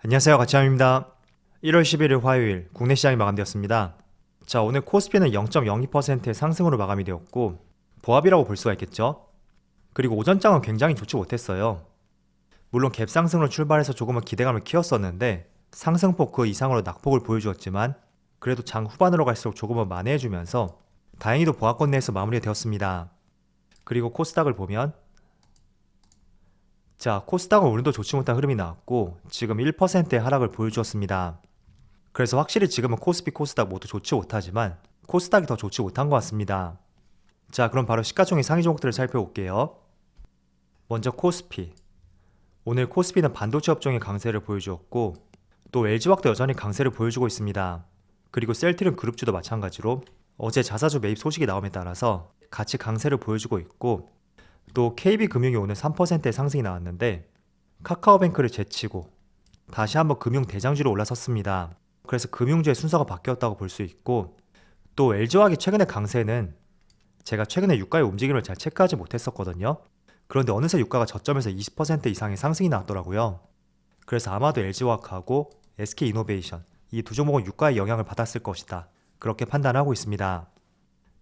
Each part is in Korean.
안녕하세요, 가치함입니다. 1월 11일 화요일 국내 시장이 마감되었습니다. 자, 오늘 코스피는 0.02%의 상승으로 마감이 되었고 보합이라고 볼 수가 있겠죠. 그리고 오전장은 굉장히 좋지 못했어요. 물론 갭 상승으로 출발해서 조금은 기대감을 키웠었는데 상승폭 그 이상으로 낙폭을 보여주었지만 그래도 장 후반으로 갈수록 조금은 만회해주면서 다행히도 보합권 내에서 마무리가 되었습니다. 그리고 코스닥을 보면 자, 코스닥은 오늘도 좋지 못한 흐름이 나왔고 지금 1%의 하락을 보여주었습니다. 그래서 확실히 지금은 코스피, 코스닥 모두 좋지 못하지만 코스닥이 더 좋지 못한 것 같습니다. 자, 그럼 바로 시가총액 상위 종목들을 살펴볼게요. 먼저 코스피. 오늘 코스피는 반도체 업종의 강세를 보여주었고 또 LG화학도 여전히 강세를 보여주고 있습니다. 그리고 셀트리온 그룹주도 마찬가지로 어제 자사주 매입 소식이 나옴에 따라서 같이 강세를 보여주고 있고 또 KB금융이 오늘 3%의 상승이 나왔는데 카카오뱅크를 제치고 다시 한번 금융 대장주로 올라섰습니다. 그래서 금융주의 순서가 바뀌었다고 볼 수 있고 또 LG화학이 최근의 강세는 제가 최근에 유가의 움직임을 잘 체크하지 못했었거든요. 그런데 어느새 유가가 저점에서 20% 이상의 상승이 나왔더라고요. 그래서 아마도 LG화학하고 SK이노베이션 이 두 종목은 유가의 영향을 받았을 것이다. 그렇게 판단하고 있습니다.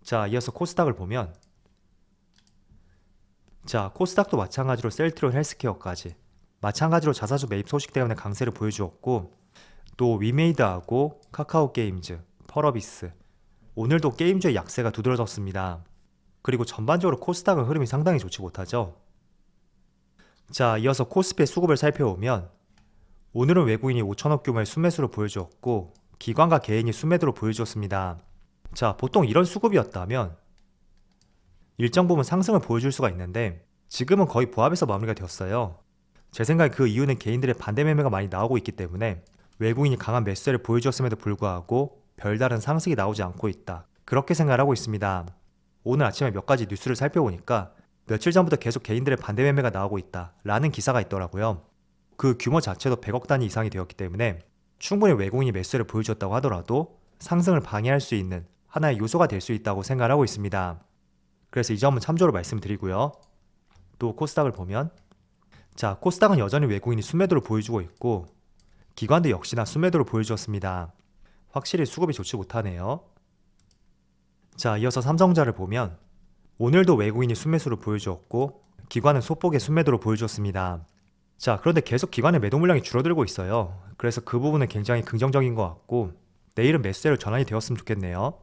자, 이어서 코스닥을 보면 자, 코스닥도 마찬가지로 셀트리온 헬스케어까지 마찬가지로 자사주 매입 소식 때문에 강세를 보여주었고 또 위메이드하고 카카오게임즈, 펄어비스 오늘도 게임주의 약세가 두드러졌습니다. 그리고 전반적으로 코스닥은 흐름이 상당히 좋지 못하죠. 자, 이어서 코스피의 수급을 살펴보면 오늘은 외국인이 5천억 규모의 순매수를 보여주었고 기관과 개인이 순매도를 보여주었습니다. 자, 보통 이런 수급이었다면 일정 부분 상승을 보여줄 수가 있는데 지금은 거의 보합에서 마무리가 되었어요. 제 생각에 그 이유는 개인들의 반대 매매가 많이 나오고 있기 때문에 외국인이 강한 매수세를 보여주었음에도 불구하고 별다른 상승이 나오지 않고 있다. 그렇게 생각하고 있습니다. 오늘 아침에 몇 가지 뉴스를 살펴보니까 며칠 전부터 계속 개인들의 반대 매매가 나오고 있다 라는 기사가 있더라고요. 그 규모 자체도 100억 단위 이상이 되었기 때문에 충분히 외국인이 매수세를 보여줬다고 하더라도 상승을 방해할 수 있는 하나의 요소가 될 수 있다고 생각하고 있습니다. 그래서 이 점은 참조로 말씀드리고요. 또 코스닥을 보면 자, 코스닥은 여전히 외국인이 순매도를 보여주고 있고 기관도 역시나 순매도를 보여주었습니다. 확실히 수급이 좋지 못하네요. 자, 이어서 삼성전자를 보면 오늘도 외국인이 순매수를 보여주었고 기관은 소폭의 순매도를 보여주었습니다. 자, 그런데 계속 기관의 매도 물량이 줄어들고 있어요. 그래서 그 부분은 굉장히 긍정적인 것 같고 내일은 매수세로 전환이 되었으면 좋겠네요.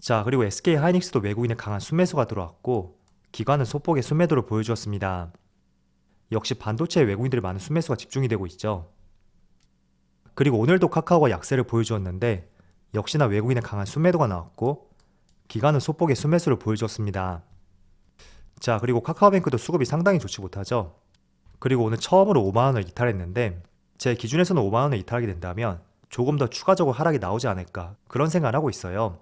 자, 그리고 SK하이닉스도 외국인의 강한 순매수가 들어왔고 기관은 소폭의 순매도를 보여주었습니다. 역시 반도체에 외국인들이 많은 순매수가 집중이 되고 있죠. 그리고 오늘도 카카오가 약세를 보여주었는데 역시나 외국인의 강한 순매도가 나왔고 기관은 소폭의 순매수를 보여주었습니다. 자, 그리고 카카오뱅크도 수급이 상당히 좋지 못하죠. 그리고 오늘 처음으로 5만원을 이탈했는데 제 기준에서는 5만원을 이탈하게 된다면 조금 더 추가적으로 하락이 나오지 않을까 그런 생각을 하고 있어요.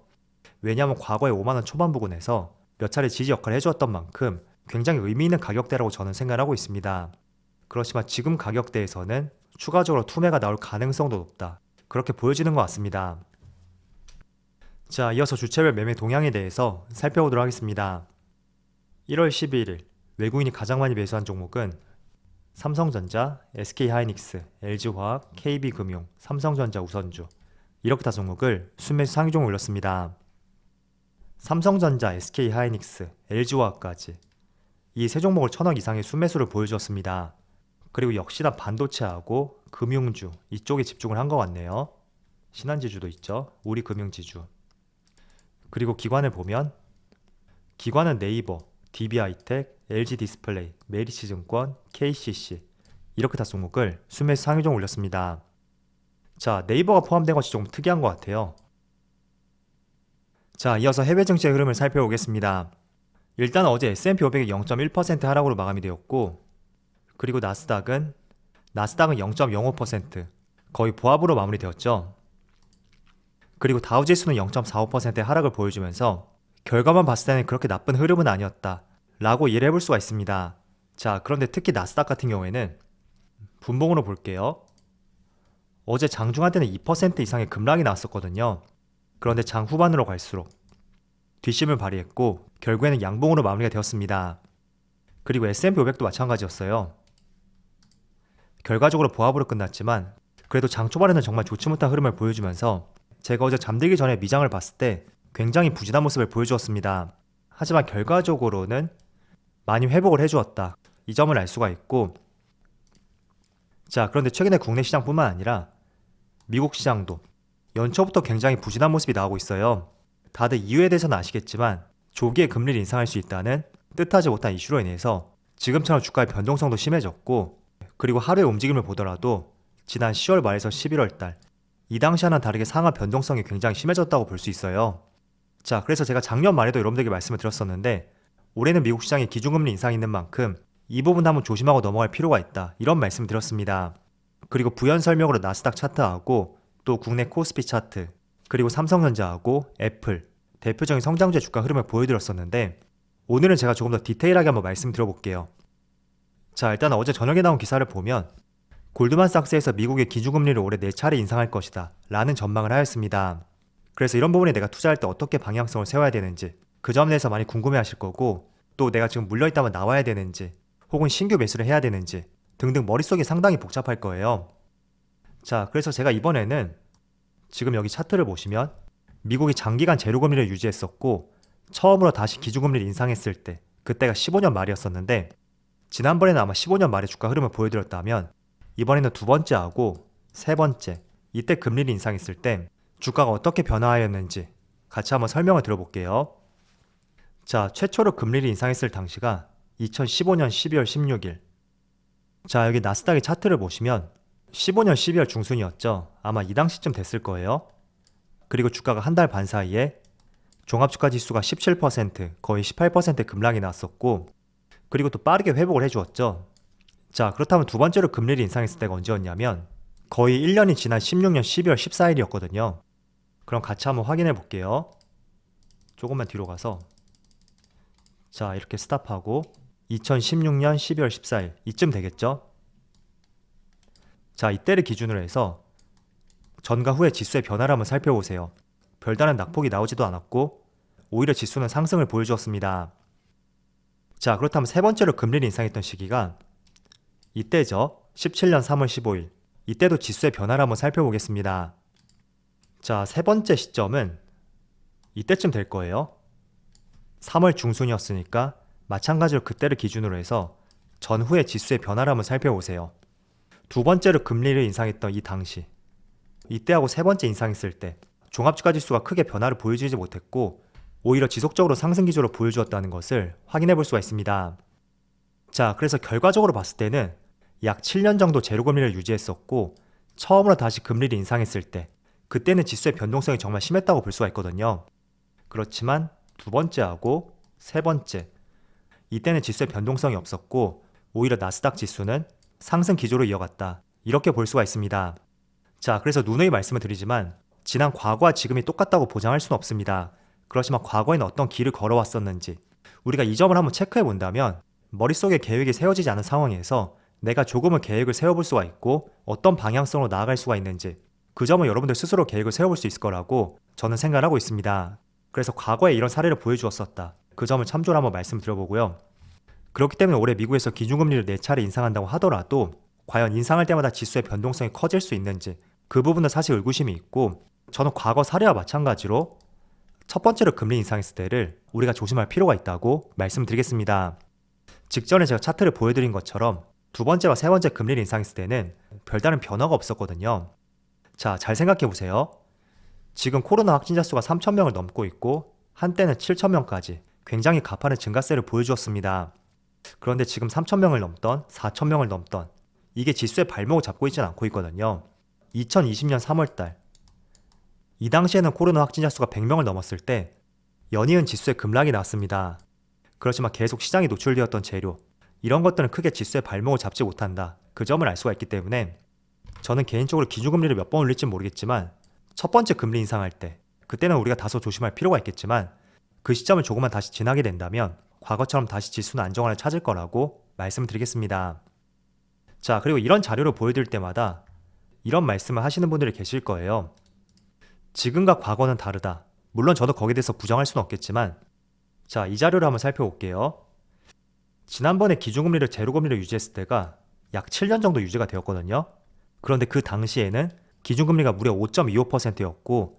왜냐하면 과거에 5만원 초반 부근에서 몇 차례 지지 역할을 해주었던 만큼 굉장히 의미 있는 가격대라고 저는 생각을 하고 있습니다. 그렇지만 지금 가격대에서는 추가적으로 투매가 나올 가능성도 높다. 그렇게 보여지는 것 같습니다. 자, 이어서 주체별 매매 동향에 대해서 살펴보도록 하겠습니다. 1월 11일 외국인이 가장 많이 매수한 종목은 삼성전자, SK하이닉스, LG화학, KB금융, 삼성전자 우선주 이렇게 다 종목을 순매수 상위 종목 올렸습니다. 삼성전자, SK하이닉스, LG화학까지 이 세 종목을 1000억 이상의 순매수를 보여주었습니다. 그리고 역시나 반도체하고 금융주 이쪽에 집중을 한 것 같네요. 신한지주도 있죠. 우리금융지주. 그리고 기관을 보면 기관은 네이버, DB하이텍, LG디스플레이, 메리츠증권, KCC 이렇게 다 종목을 순매수 상위 종목 올렸습니다. 자, 네이버가 포함된 것이 좀 특이한 것 같아요. 자, 이어서 해외 증시의 흐름을 살펴보겠습니다. 일단 어제 S&P 500이 0.1% 하락으로 마감이 되었고 그리고 나스닥은 0.05% 거의 보합으로 마무리되었죠. 그리고 다우지수는 0.45%의 하락을 보여주면서 결과만 봤을 때는 그렇게 나쁜 흐름은 아니었다 라고 이해를 해볼 수가 있습니다. 자, 그런데 특히 나스닥 같은 경우에는 분봉으로 볼게요. 어제 장중할 때는 2% 이상의 급락이 나왔었거든요. 그런데 장 후반으로 갈수록 뒷심을 발휘했고 결국에는 양봉으로 마무리가 되었습니다. 그리고 S&P 500도 마찬가지였어요. 결과적으로 보합으로 끝났지만 그래도 장 초반에는 정말 좋지 못한 흐름을 보여주면서 제가 어제 잠들기 전에 미장을 봤을 때 굉장히 부진한 모습을 보여주었습니다. 하지만 결과적으로는 많이 회복을 해주었다. 이 점을 알 수가 있고, 자, 그런데 최근에 국내 시장뿐만 아니라 미국 시장도 연초부터 굉장히 부진한 모습이 나오고 있어요. 다들 이유에 대해서는 아시겠지만 조기에 금리를 인상할 수 있다는 뜻하지 못한 이슈로 인해서 지금처럼 주가의 변동성도 심해졌고, 그리고 하루의 움직임을 보더라도 지난 10월 말에서 11월 달 이 당시와는 다르게 상하 변동성이 굉장히 심해졌다고 볼 수 있어요. 자, 그래서 제가 작년 말에도 여러분들에게 말씀을 드렸었는데 올해는 미국 시장에 기준금리 인상이 있는 만큼 이 부분도 한번 조심하고 넘어갈 필요가 있다, 이런 말씀을 드렸습니다. 그리고 부연 설명으로 나스닥 차트하고 또 국내 코스피 차트, 그리고 삼성전자하고 애플 대표적인 성장주의 주가 흐름을 보여드렸었는데 오늘은 제가 조금 더 디테일하게 한번 말씀드려볼게요. 자, 일단 어제 저녁에 나온 기사를 보면 골드만삭스에서 미국의 기준금리를 올해 4차례 인상할 것이다 라는 전망을 하였습니다. 그래서 이런 부분에 내가 투자할 때 어떻게 방향성을 세워야 되는지 그 점에 대해서 많이 궁금해 하실 거고, 또 내가 지금 물려있다면 나와야 되는지 혹은 신규 매수를 해야 되는지 등등 머릿속이 상당히 복잡할 거예요. 자, 그래서 제가 이번에는 지금 여기 차트를 보시면 미국이 장기간 제로금리를 유지했었고 처음으로 다시 기준금리를 인상했을 때 그때가 15년 말이었었는데 지난번에는 아마 15년 말의 주가 흐름을 보여드렸다면 이번에는 두 번째하고 세 번째 이때 금리를 인상했을 때 주가가 어떻게 변화하였는지 같이 한번 설명을 들어볼게요. 자, 최초로 금리를 인상했을 당시가 2015년 12월 16일. 자, 여기 나스닥의 차트를 보시면 15년 12월 중순이었죠. 아마 이 당시쯤 됐을 거예요. 그리고 주가가 한 달 반 사이에 종합주가 지수가 17%, 거의 18% 급락이 났었고, 그리고 또 빠르게 회복을 해주었죠. 자, 그렇다면 두 번째로 금리를 인상했을 때가 언제였냐면 거의 1년이 지난 16년 12월 14일이었거든요. 그럼 같이 한번 확인해 볼게요. 조금만 뒤로 가서, 자, 이렇게 스탑하고 2016년 12월 14일 이쯤 되겠죠? 자, 이때를 기준으로 해서 전과 후의 지수의 변화를 한번 살펴보세요. 별다른 낙폭이 나오지도 않았고 오히려 지수는 상승을 보여주었습니다. 자, 그렇다면 세 번째로 금리를 인상했던 시기가 이때죠. 17년 3월 15일. 이때도 지수의 변화를 한번 살펴보겠습니다. 자, 세 번째 시점은 이때쯤 될 거예요. 3월 중순이었으니까 마찬가지로 그때를 기준으로 해서 전후의 지수의 변화를 한번 살펴보세요. 두 번째로 금리를 인상했던 이 당시, 이때하고 세 번째 인상했을 때 종합주가 지수가 크게 변화를 보여주지 못했고 오히려 지속적으로 상승 기조로 보여주었다는 것을 확인해 볼 수가 있습니다. 자, 그래서 결과적으로 봤을 때는 약 7년 정도 제로금리를 유지했었고 처음으로 다시 금리를 인상했을 때 그때는 지수의 변동성이 정말 심했다고 볼 수가 있거든요. 그렇지만 두 번째하고 세 번째, 이때는 지수의 변동성이 없었고 오히려 나스닥 지수는 상승 기조로 이어갔다, 이렇게 볼 수가 있습니다. 자, 그래서 누누이 말씀을 드리지만 지난 과거와 지금이 똑같다고 보장할 수는 없습니다. 그렇지만 과거에는 어떤 길을 걸어왔었는지 우리가 이 점을 한번 체크해 본다면 머릿속에 계획이 세워지지 않은 상황에서 내가 조금은 계획을 세워볼 수가 있고 어떤 방향성으로 나아갈 수가 있는지 그 점을 여러분들 스스로 계획을 세워볼 수 있을 거라고 저는 생각을 하고 있습니다. 그래서 과거에 이런 사례를 보여주었었다, 그 점을 참조를 한번 말씀드려보고요. 그렇기 때문에 올해 미국에서 기준금리를 4차례 인상한다고 하더라도 과연 인상할 때마다 지수의 변동성이 커질 수 있는지 그 부분은 사실 의구심이 있고, 저는 과거 사례와 마찬가지로 첫 번째로 금리 인상했을 때를 우리가 조심할 필요가 있다고 말씀드리겠습니다. 직전에 제가 차트를 보여드린 것처럼 두 번째와 세 번째 금리를 인상했을 때는 별다른 변화가 없었거든요. 자, 잘 생각해 보세요. 지금 코로나 확진자 수가 3,000명을 넘고 있고 한때는 7,000명까지 굉장히 가파른 증가세를 보여주었습니다. 그런데 지금 3,000명을 넘던 4,000명을 넘던 이게 지수의 발목을 잡고 있지는 않고 있거든요. 2020년 3월달 이 당시에는 코로나 확진자 수가 100명을 넘었을 때 연이은 지수의 급락이 나왔습니다. 그렇지만 계속 시장에 노출되었던 재료, 이런 것들은 크게 지수의 발목을 잡지 못한다, 그 점을 알 수가 있기 때문에 저는 개인적으로 기준금리를 몇 번 올릴지 모르겠지만 첫 번째 금리 인상할 때 그때는 우리가 다소 조심할 필요가 있겠지만 그 시점을 조금만 다시 지나게 된다면 과거처럼 다시 지수는 안정화를 찾을 거라고 말씀드리겠습니다. 자, 그리고 이런 자료를 보여드릴 때마다 이런 말씀을 하시는 분들이 계실 거예요. 지금과 과거는 다르다. 물론 저도 거기에 대해서 부정할 수는 없겠지만, 자, 이 자료를 한번 살펴볼게요. 지난번에 기준금리를 제로금리로 유지했을 때가 약 7년 정도 유지가 되었거든요. 그런데 그 당시에는 기준금리가 무려 5.25%였고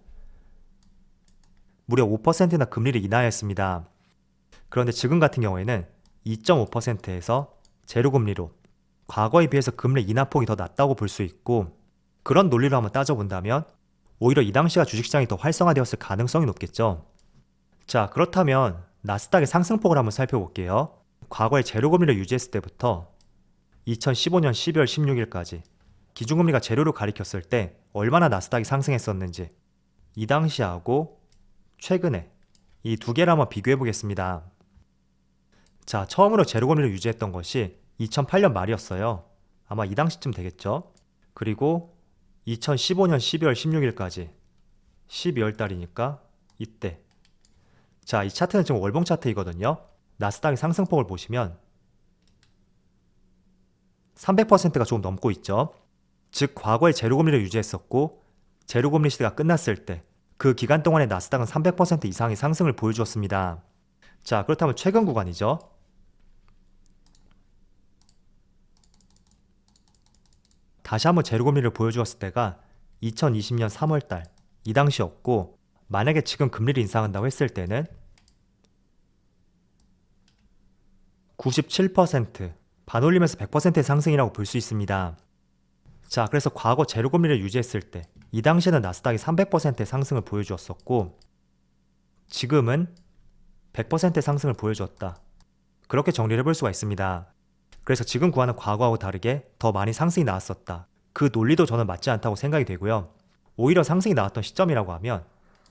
무려 5%나 금리를 인하했습니다. 그런데 지금 같은 경우에는 2.5%에서 제로금리로 과거에 비해서 금리 인하폭이 더 낮다고 볼 수 있고, 그런 논리로 한번 따져본다면 오히려 이 당시가 주식시장이 더 활성화되었을 가능성이 높겠죠. 자, 그렇다면 나스닥의 상승폭을 한번 살펴볼게요. 과거에 제로금리를 유지했을 때부터 2015년 12월 16일까지 기준금리가 제로를 가리켰을 때 얼마나 나스닥이 상승했었는지 이 당시하고 최근에 이 두 개를 한번 비교해 보겠습니다. 자, 처음으로 제로금리를 유지했던 것이 2008년 말이었어요. 아마 이 당시쯤 되겠죠. 그리고 2015년 12월 16일까지 12월 달이니까 이때. 자, 이 차트는 지금 월봉 차트이거든요. 나스닥의 상승폭을 보시면 300%가 조금 넘고 있죠. 즉 과거에 제로금리를 유지했었고 제로금리 시대가 끝났을 때 그 기간 동안에 나스닥은 300% 이상의 상승을 보여주었습니다. 자, 그렇다면 최근 구간이죠. 다시 한번 제로금리를 보여주었을 때가 2020년 3월달 이 당시였고, 만약에 지금 금리를 인상한다고 했을 때는 97%, 반올림에서 100%의 상승이라고 볼 수 있습니다. 자, 그래서 과거 제로금리를 유지했을 때 이 당시에는 나스닥이 300%의 상승을 보여주었었고 지금은 100%의 상승을 보여주었다. 그렇게 정리를 해볼 수가 있습니다. 그래서 지금 구간은 과거하고 다르게 더 많이 상승이 나왔었다. 그 논리도 저는 맞지 않다고 생각이 되고요. 오히려 상승이 나왔던 시점이라고 하면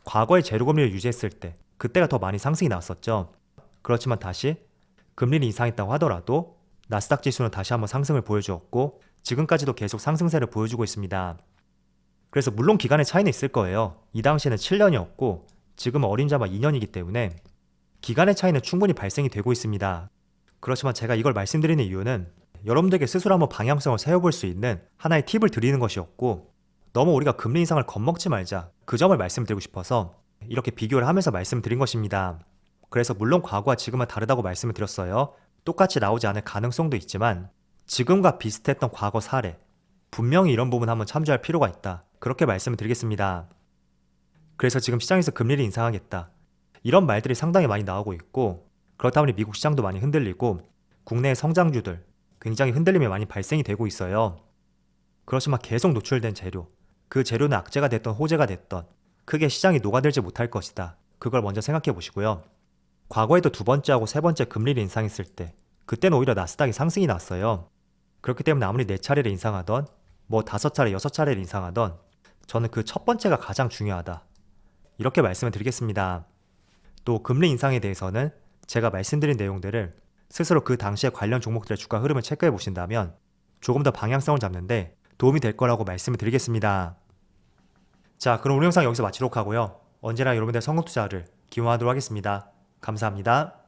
과거에 제로금리를 유지했을 때 그때가 더 많이 상승이 나왔었죠. 그렇지만 다시 금리를 인상했다고 하더라도 나스닥 지수는 다시 한번 상승을 보여주었고 지금까지도 계속 상승세를 보여주고 있습니다. 그래서 물론 기간의 차이는 있을 거예요. 이 당시에는 7년이었고 지금은 어림잡아 2년이기 때문에 기간의 차이는 충분히 발생이 되고 있습니다. 그렇지만 제가 이걸 말씀드리는 이유는 여러분들에게 스스로 한번 방향성을 세워볼 수 있는 하나의 팁을 드리는 것이었고, 너무 우리가 금리 인상을 겁먹지 말자, 그 점을 말씀드리고 싶어서 이렇게 비교를 하면서 말씀드린 것입니다. 그래서 물론 과거와 지금은 다르다고 말씀을 드렸어요. 똑같이 나오지 않을 가능성도 있지만 지금과 비슷했던 과거 사례, 분명히 이런 부분 한번 참조할 필요가 있다, 그렇게 말씀을 드리겠습니다. 그래서 지금 시장에서 금리를 인상하겠다, 이런 말들이 상당히 많이 나오고 있고, 그렇다 보니 미국 시장도 많이 흔들리고 국내의 성장주들 굉장히 흔들림이 많이 발생이 되고 있어요. 그렇지만 계속 노출된 재료, 그 재료는 악재가 됐던 호재가 됐던 크게 시장이 녹아들지 못할 것이다, 그걸 먼저 생각해 보시고요. 과거에도 두 번째하고 세 번째 금리를 인상했을 때 그때는 오히려 나스닥이 상승이 났어요. 그렇기 때문에 아무리 4차례를 인상하던 뭐 5차례, 6차례를 인상하던 저는 그 첫 번째가 가장 중요하다, 이렇게 말씀을 드리겠습니다. 또 금리 인상에 대해서는 제가 말씀드린 내용들을 스스로 그 당시에 관련 종목들의 주가 흐름을 체크해 보신다면 조금 더 방향성을 잡는데 도움이 될 거라고 말씀을 드리겠습니다. 자, 그럼 오늘 영상 여기서 마치도록 하고요. 언제나 여러분들의 성공 투자를 기원하도록 하겠습니다. 감사합니다.